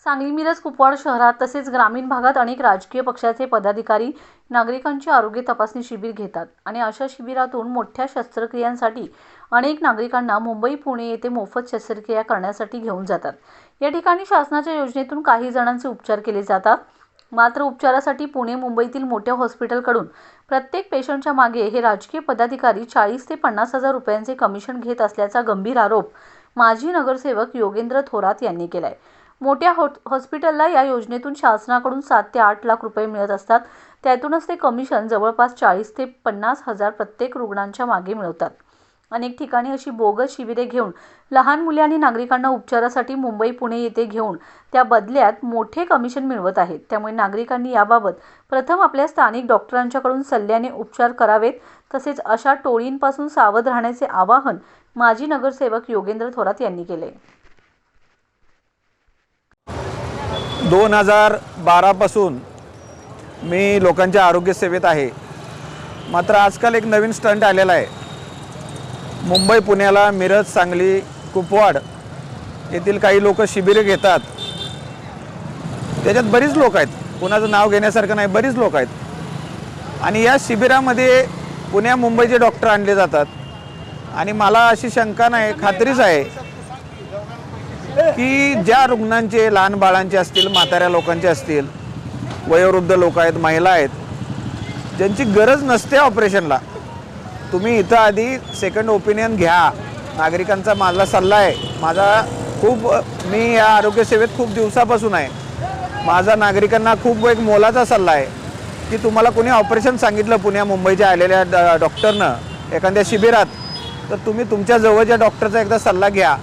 सांगली मिरज कुपवाड शहरात तसेच ग्रामीण भागात अनेक राजकीय पक्षाचे पदाधिकारी नागरिकांची आरोग्य तपासणी शिबिर घेतात आणि अशा शिबिरातून मोठ्या शस्त्रक्रियांसाठी अनेक नागरिकांना मुंबई पुणे येथे मोफत शस्त्रक्रिया करण्यासाठी घेऊन जातात। या ठिकाणी शासनाच्या योजनेतून काही जणांचे उपचार केले जातात, मात्र उपचारासाठी पुणे मुंबईतील मोठ्या हॉस्पिटलकडून प्रत्येक पेशंटच्या मागे हे राजकीय पदाधिकारी 40 ते 50 हजार रुपयांचे कमिशन घेत असल्याचा गंभीर आरोप माजी नगरसेवक योगेंद्र थोरात यांनी केलाय। मोठ्या हॉस्पिटलला या योजनेतून शासनाकडून 7 ते 8 लाख रुपये मिळत असतात, त्यातूनच ते कमिशन जवळपास 40 ते 50 हजार प्रत्येक रुग्णांच्या मागे मिळवतात। अनेक ठिकाणी अशी बोगस शिबिरे घेऊन लहान मुले आणि नागरिकांना उपचारासाठी मुंबई पुणे येथे घेऊन त्या बदल्यात मोठे कमिशन मिळवत आहेत। त्यामुळे नागरिकांनी याबाबत प्रथम आपल्या स्थानिक डॉक्टरांच्याकडून सल्ल्याने उपचार करावेत, तसेच अशा टोळींपासून सावध राहण्याचे आवाहन माजी नगरसेवक योगेंद्र थोरात यांनी केले। 2012 पासून मी लोकांच्या आरोग्य सेवेत आहे। मात्र आजकाल एक नवीन स्टंट आलेला आहे। मुंबई पुण्याला मिरज सांगली कुपवाड येथील काही लोक शिबिरे घेतात। त्याच्यात बरीच लोक आहेत, कोणाचं नाव घेण्यासारखं नाही, बरीच लोक आहेत आणि या शिबिरामध्ये पुण्या मुंबईचे डॉक्टर आणले जातात आणि मला अशी शंका नाही, खात्रीच आहे की ज्या रुग्णांचे लहान बाळांचे असतील, म्हाताऱ्या लोकांचे असतील, वयोवृद्ध लोक आहेत, महिला आहेत, ज्यांची गरज नसते ऑपरेशनला, तुम्ही इथं आधी सेकंड ओपिनियन घ्या। नागरिकांचा माझा सल्ला आहे। मी या आरोग्य सेवेत खूप दिवसापासून आहे। माझा नागरिकांना खूप एक मोलाचा सल्ला आहे की तुम्हाला कोणी ऑपरेशन सांगितलं पुण्या मुंबईच्या आलेल्या डॉक्टरनं एखाद्या शिबिरात, तर तुम्ही तुमच्या जवळच्या डॉक्टरचा एकदा सल्ला घ्या।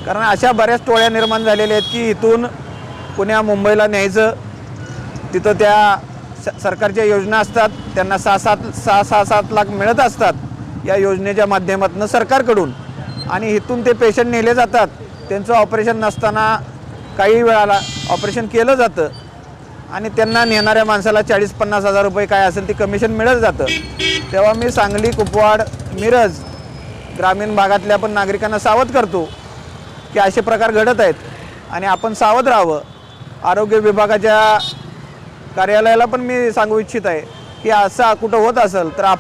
कारण अशा बऱ्याच टोळ्या निर्माण झालेल्या आहेत की इथून पुण्या मुंबईला न्यायचं, तिथं त्या सरकारच्या योजना असतात, त्यांना 6-7 लाख मिळत असतात या योजनेच्या माध्यमातून सरकारकडून, आणि इथून ते पेशंट नेले जातात। त्यांचं ऑपरेशन नसताना काही वेळाला ऑपरेशन केलं जातं आणि त्यांना नेणाऱ्या माणसाला 40-50 हजार रुपये काय असेल ते कमिशन मिळत जातं। तेव्हा मी सांगली, कुपवाड, मिरज ग्रामीण भागातल्या पण नागरिकांना सावध करतो की असे प्रकार घडत आहेत आणि आपण सावध राहावं। आरोग्य विभागाच्या कार्यालयाला पण मी सांगू इच्छित आहे की असं कुठं होत असेल तर आपण